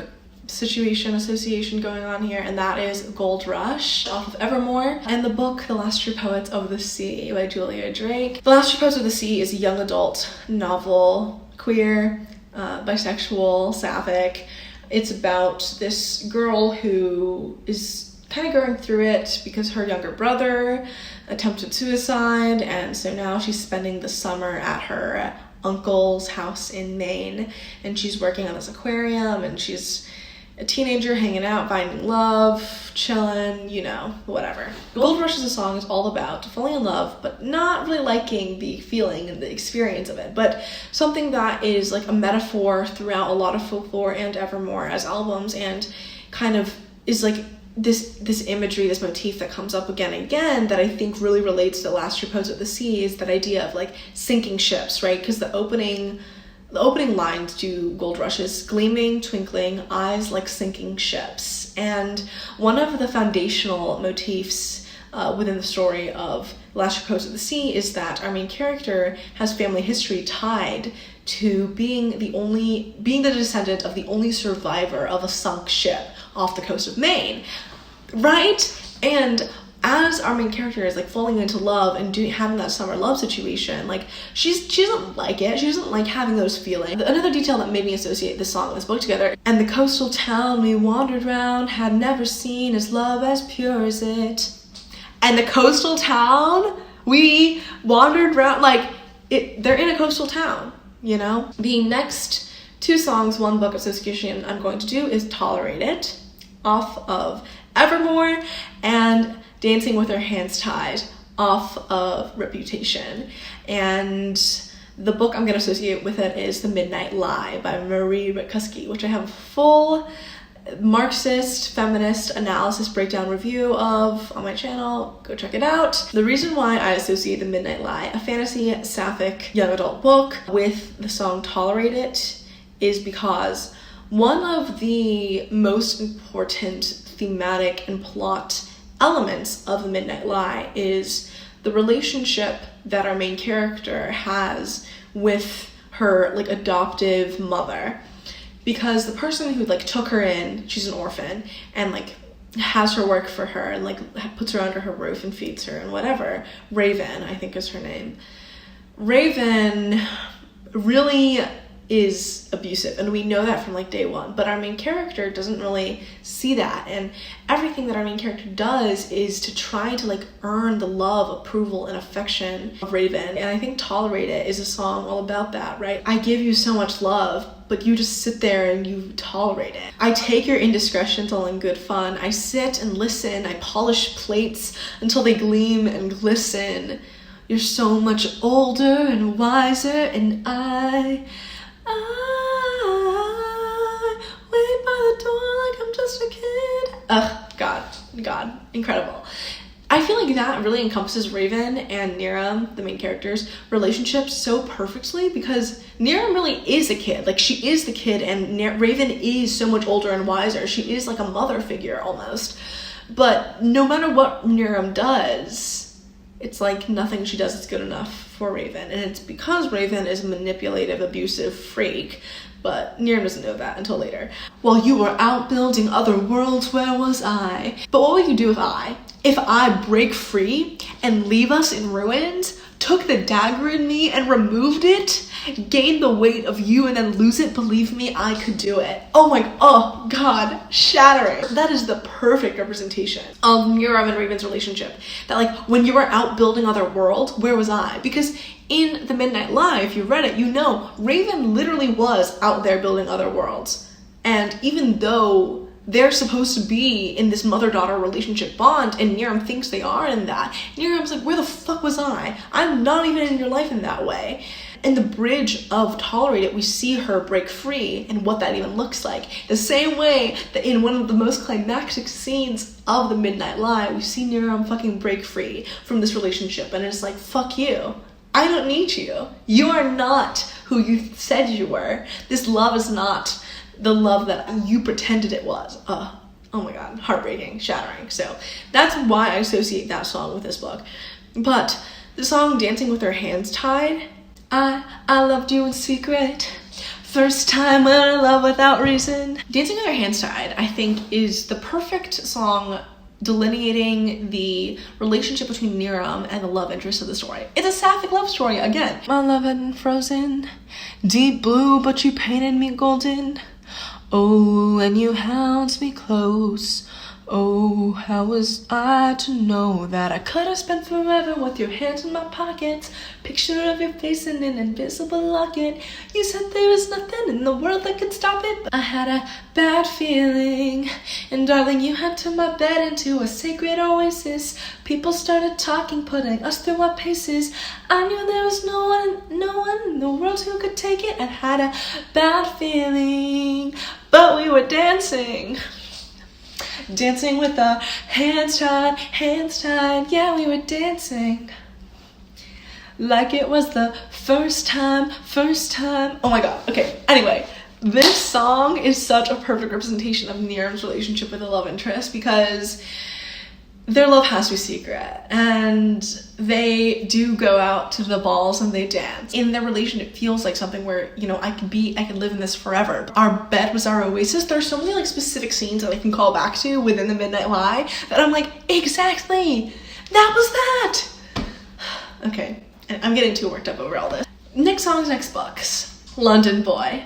situation association going on here, and that is Gold Rush off of Evermore, and the book The Last True Poets of the Sea by Julia Drake. The Last True Poets of the Sea is a young adult novel, queer, bisexual, sapphic. It's about this girl who is kind of going through it because her younger brother attempted suicide, and so now she's spending the summer at her uncle's house in Maine, and she's working on this aquarium, and she's a teenager hanging out, finding love, chilling, you know, whatever. Gold Rush is a song is all about falling in love, but not really liking the feeling and the experience of it, but something that is like a metaphor throughout a lot of Folklore and Evermore as albums, and kind of is like this imagery, this motif that comes up again and again that I think really relates to The Last True Poets of the Sea, is that idea of like sinking ships, right? Because the opening lines to Gold Rush is gleaming, twinkling, eyes like sinking ships. And one of the foundational motifs within the story of Last True Poets of the Sea is that our main character has family history tied to being the descendant of the only survivor of a sunk ship off the coast of Maine. right? And as our main character is like falling into love and having that summer love situation, like she doesn't like it. She doesn't like having those feelings. Another detail that made me associate this song and this book together: and the coastal town we wandered round had never seen as love as pure as it. And the coastal town we wandered round, like they're in a coastal town, you know? The next two songs, one book association I'm going to do is Tolerate It, off of Evermore, and Dancing with Her Hands Tied, off of Reputation. And the book I'm going to associate with it is The Midnight Lie by Marie Rutkusky, which I have a full Marxist feminist analysis breakdown review of on my channel. Go check it out. The reason why I associate The Midnight Lie, a fantasy sapphic young adult book, with the song Tolerate It is because one of the most important thematic and plot elements of The Midnight Lie is the relationship that our main character has with her like adoptive mother. Because the person who like took her in, she's an orphan, and like has her work for her and like puts her under her roof and feeds her and whatever, Raven, I think is her name. Raven really is abusive, and we know that from like day one, but our main character doesn't really see that, and everything that our main character does is to try to like earn the love, approval, and affection of Raven. And I think Tolerate It is a song all about that, right? I give you so much love, but you just sit there and you tolerate it. I take your indiscretions all in good fun. I sit and listen. I polish plates until they gleam and glisten. You're so much older and wiser, and I wait by the door like I'm just a kid. Ugh, God, incredible. I feel like that really encompasses Raven and Niram, the main character's relationship, so perfectly, because Niram really is a kid. Like, she is the kid, and Raven is so much older and wiser. She is like a mother figure almost. But no matter what Niram does, it's like nothing she does is good enough for Raven. And it's because Raven is a manipulative, abusive freak, but Niram doesn't know that until later. While you were out building other worlds, where was I? But what would you do if I break free and leave us in ruins, took the dagger in me and removed it, gained the weight of you and then lose it? Believe me, I could do it. Oh God, shattering. That is the perfect representation of Niram and Raven's relationship. That like, when you were out building other worlds, where was I? Because in The Midnight Lie, if you read it, you know Raven literally was out there building other worlds. And even though they're supposed to be in this mother-daughter relationship bond, and Niram thinks they are in that, Niram's like, where the fuck was I? I'm not even in your life in that way. In the bridge of Tolerate It, we see her break free and what that even looks like. The same way that in one of the most climactic scenes of The Midnight Lie, we see Niram fucking break free from this relationship, and it's like, fuck you. I don't need you. You are not who you said you were. This love is not the love that you pretended it was. Oh my God, heartbreaking, shattering. So that's why I associate that song with this book. But the song Dancing with Her Hands Tied, I loved you in secret. First time we're in love without reason. Dancing with Her Hands Tied, I think, is the perfect song delineating the relationship between Niram and the love interest of the story. It's a sapphic love story again. My love had been frozen, deep blue, but you painted me golden. Oh, and you held me close. Oh, how was I to know that I could have spent forever with your hands in my pockets? Picture of your face in an invisible locket. You said there was nothing in the world that could stop it, but I had a bad feeling. And darling, you had turned my bed into a sacred oasis. People started talking, putting us through our paces. I knew there was no one in the world who could take it. I had a bad feeling, but we were dancing. Dancing with the hands tied, yeah, we were dancing like it was the first time. Oh my God, okay, anyway, this song is such a perfect representation of Niram's relationship with the love interest, because their love has to be secret, and they do go out to the balls and they dance. In their relation, it feels like something where, you know, I can live in this forever. Our bed was our oasis. There's so many like specific scenes that I can call back to within the Midnight Lie that I'm like, exactly, that was that. Okay, I'm getting too worked up over all this. Next songs, next books. London Boy,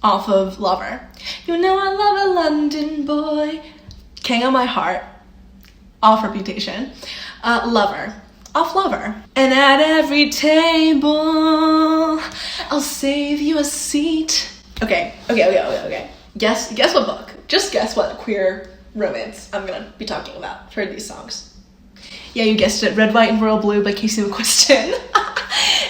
off of Lover. You know I love a London boy. King of My Heart, off Reputation. Lover, off Lover. And at every table, I'll save you a seat. Okay. Guess what book? Just guess what queer romance I'm gonna be talking about for these songs. Yeah, you guessed it. Red, White, and Royal Blue by Casey McQuiston.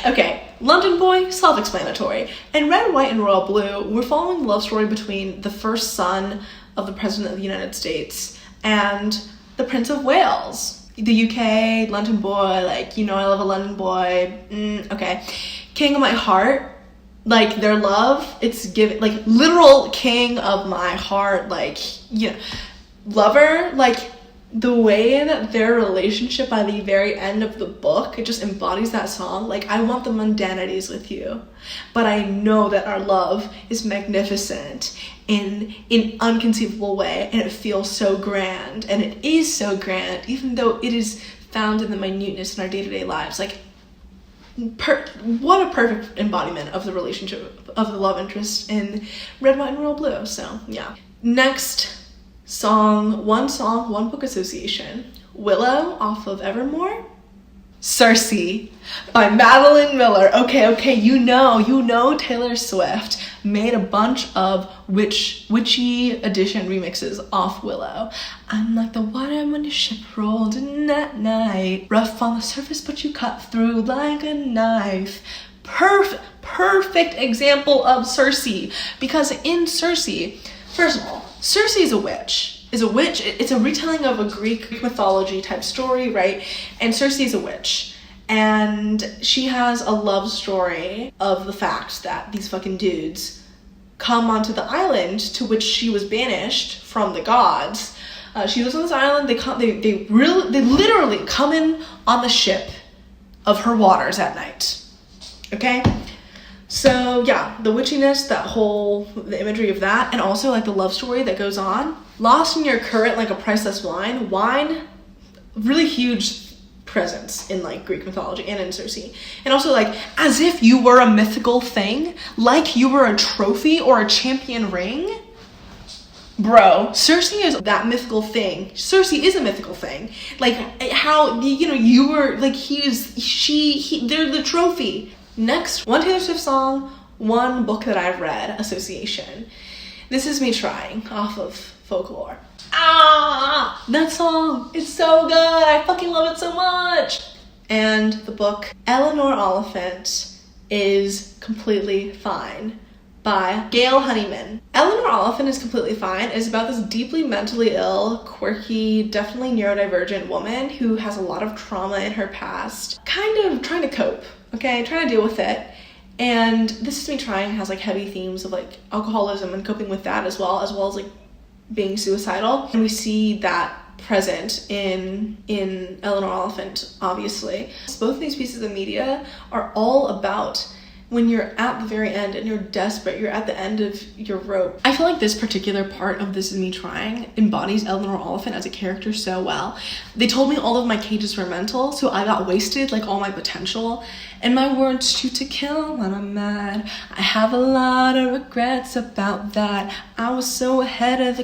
Okay, London Boy, self-explanatory. In Red, White, and Royal Blue, we're following the love story between the first son of the President of the United States and the Prince of Wales. The UK, London Boy, like, you know I love a London boy. Okay. King of My Heart, like, their love, it's given, like, literal king of my heart, like, you know. Lover, like, the way that their relationship by the very end of the book, it just embodies that song. Like, I want the mundanities with you, but I know that our love is magnificent in an unconceivable way, and it feels so grand, and it is so grand, even though it is found in the minuteness in our day-to-day lives. Like, what a perfect embodiment of the relationship of the love interest in Red, White, and Royal Blue. So yeah. Next song, one book association. Willow, off of Evermore. Cersei by Madeline Miller. Okay, you know Taylor Swift made a bunch of witchy edition remixes off Willow. I'm like the water when your ship rolled in that night. Rough on the surface, but you cut through like a knife. Perfect example of Cersei. Because in Cersei, first of all, Cersei is a witch. It's a retelling of a Greek mythology type story, right? And Cersei is a witch. And she has a love story of the fact that these fucking dudes come onto the island to which she was banished from the gods. She lives on this island. They literally come in on the ship of her waters at night. Okay? So yeah, the witchiness, the imagery of that, and also like the love story that goes on. Lost in your current like a priceless wine. Wine, really huge presence in like Greek mythology and in Cersei. And also like as if you were a mythical thing, like you were a trophy or a champion ring. Bro, Cersei is that mythical thing. Cersei is a mythical thing. Like how, you know, you were like, they're the trophy. Next, one Taylor Swift song, one book that I've read, association. This Is Me Trying, off of Folklore. That song is so good. I fucking love it so much. And the book, Eleanor Oliphant is Completely Fine by Gail Honeyman. Eleanor Oliphant is Completely Fine is about this deeply mentally ill, quirky, definitely neurodivergent woman who has a lot of trauma in her past, kind of trying to cope, okay, trying to deal with it. And This Is Me Trying has like heavy themes of like alcoholism and coping with that as well as like being suicidal. And we see that present in Eleanor Oliphant, obviously. Both of these pieces of media are all about when you're at the very end and you're desperate, you're at the end of your rope. I feel like this particular part of This Is Me Trying embodies Eleanor Oliphant as a character so well. They told me all of my cages were mental, so I got wasted, like all my potential. And my words shoot to kill when I'm mad. I have a lot of regrets about that. I was so ahead of the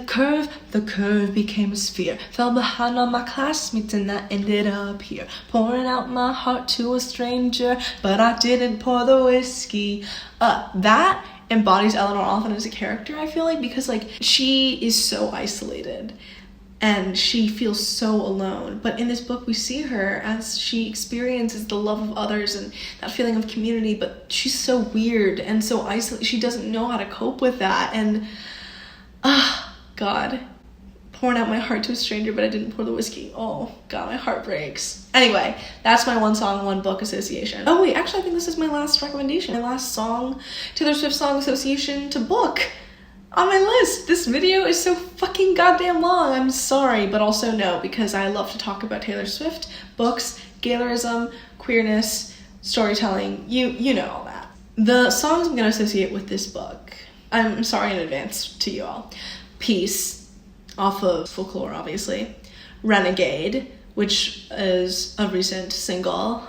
curve became a sphere. Fell behind all my classmates and I ended up here. Pouring out my heart to a stranger, but I didn't pour the whiskey. That embodies Eleanor Oliphant as a character, I feel like, because like she is so isolated and she feels so alone. But in this book we see her as she experiences the love of others and that feeling of community, but she's so weird and so isolated. She doesn't know how to cope with that. And God, pouring out my heart to a stranger, but I didn't pour the whiskey. Oh God, my heart breaks. Anyway, that's my one song, one book association. Oh wait, actually I think this is my last recommendation. My last song, Taylor Swift song association to book. on my list. This video is so fucking goddamn long. I'm sorry, but also no, because I love to talk about Taylor Swift, books, Gaylerism, queerness, storytelling, you know all that. The songs I'm gonna associate with this book, I'm sorry in advance to you all. Peace, off of Folklore, obviously. Renegade, which is a recent single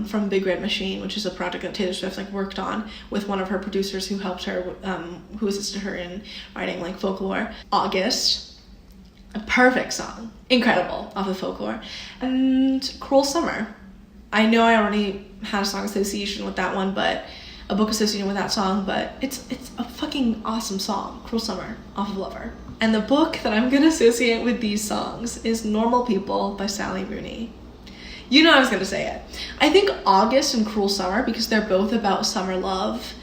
from Big Red Machine, which is a project that Taylor Swift worked on with one of her producers who helped her, who assisted her in writing Folklore. August, a perfect song, incredible, off of Folklore. And Cruel Summer. I know I already had a song association with that one, but a book associated with that song, but it's a fucking awesome song, Cruel Summer, off of Lover. And the book that I'm gonna associate with these songs is Normal People by Sally Rooney. You know I was gonna say it. I think August and Cruel Summer, because they're both about summer love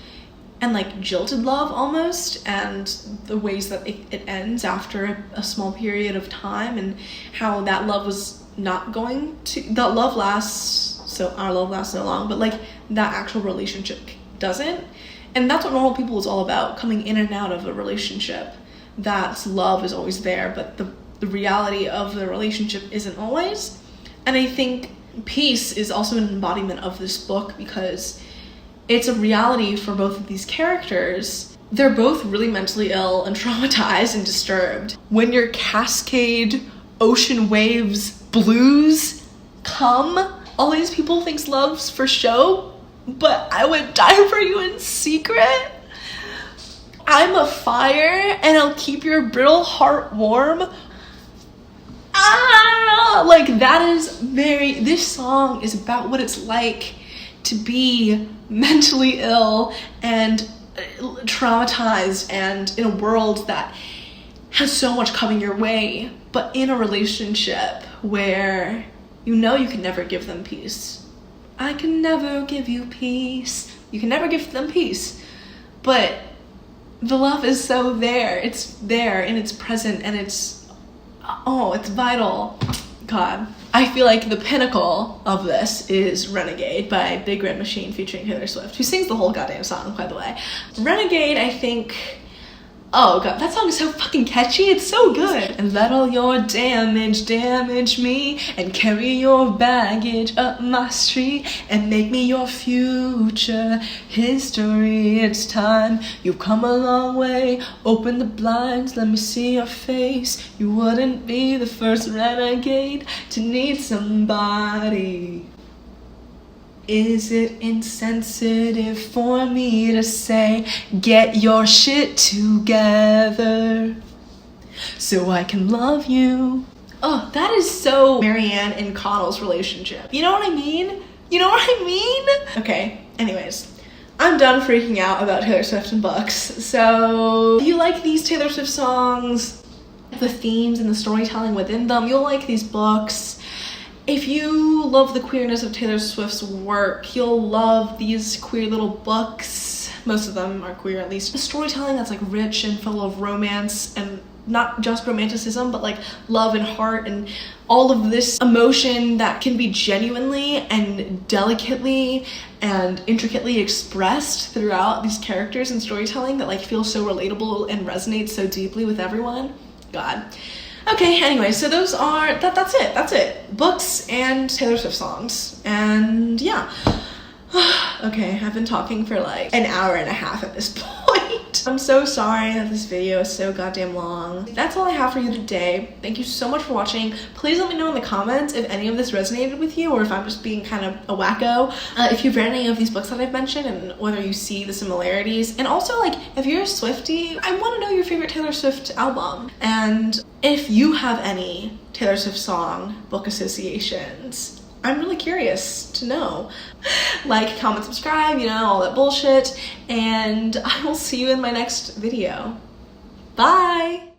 and jilted love almost, and the ways that it ends after a small period of time, and how that love was not going to, that love lasts, so our love lasts so long, but that actual relationship doesn't. And that's what Normal People is all about, coming in and out of a relationship. That love is always there, but the reality of the relationship isn't always. And I think Peace is also an embodiment of this book, because it's a reality for both of these characters. They're both really mentally ill and traumatized and disturbed. When your cascade ocean waves blues come, all these people think love's for show, but I would die for you in secret. I'm a fire and I'll keep your brittle heart warm. That is this song is about what it's like to be mentally ill and traumatized and in a world that has so much coming your way, but in a relationship where you can never give them peace. I can never give you peace. You can never give them peace, but the love is so there. It's there and it's present and it's vital. God. I feel like the pinnacle of this is Renegade by Big Red Machine featuring Taylor Swift, who sings the whole goddamn song, by the way. Renegade, I think, oh god, that song is so fucking catchy, it's so good. And let all your damage me, and carry your baggage up my street, and make me your future history. It's time, you've come a long way, open the blinds, let me see your face. You wouldn't be the first renegade to need somebody. Is it insensitive for me to say, get your shit together so I can love you? Oh, that is so Marianne and Connell's relationship. You know what I mean? Okay, anyways, I'm done freaking out about Taylor Swift and books. So if you like these Taylor Swift songs, the themes and the storytelling within them, you'll like these books. If you love the queerness of Taylor Swift's work, you'll love these queer little books. Most of them are queer, at least. Storytelling that's rich and full of romance, and not just romanticism, but love and heart and all of this emotion that can be genuinely and delicately and intricately expressed throughout these characters and storytelling that feels so relatable and resonates so deeply with everyone. God. Okay, anyway, so those are, that's it. Books and Taylor Swift songs. And yeah. Okay, I've been talking for an hour and a half at this point. I'm so sorry that this video is so goddamn long. That's all I have for you today. Thank you so much for watching. Please let me know in the comments if any of this resonated with you, or if I'm just being kind of a wacko. If you've read any of these books that I've mentioned and whether you see the similarities. And also, if you're a Swiftie, I want to know your favorite Taylor Swift album. And if you have any Taylor Swift song book associations, I'm really curious to know. Comment, subscribe, all that bullshit. And I will see you in my next video. Bye!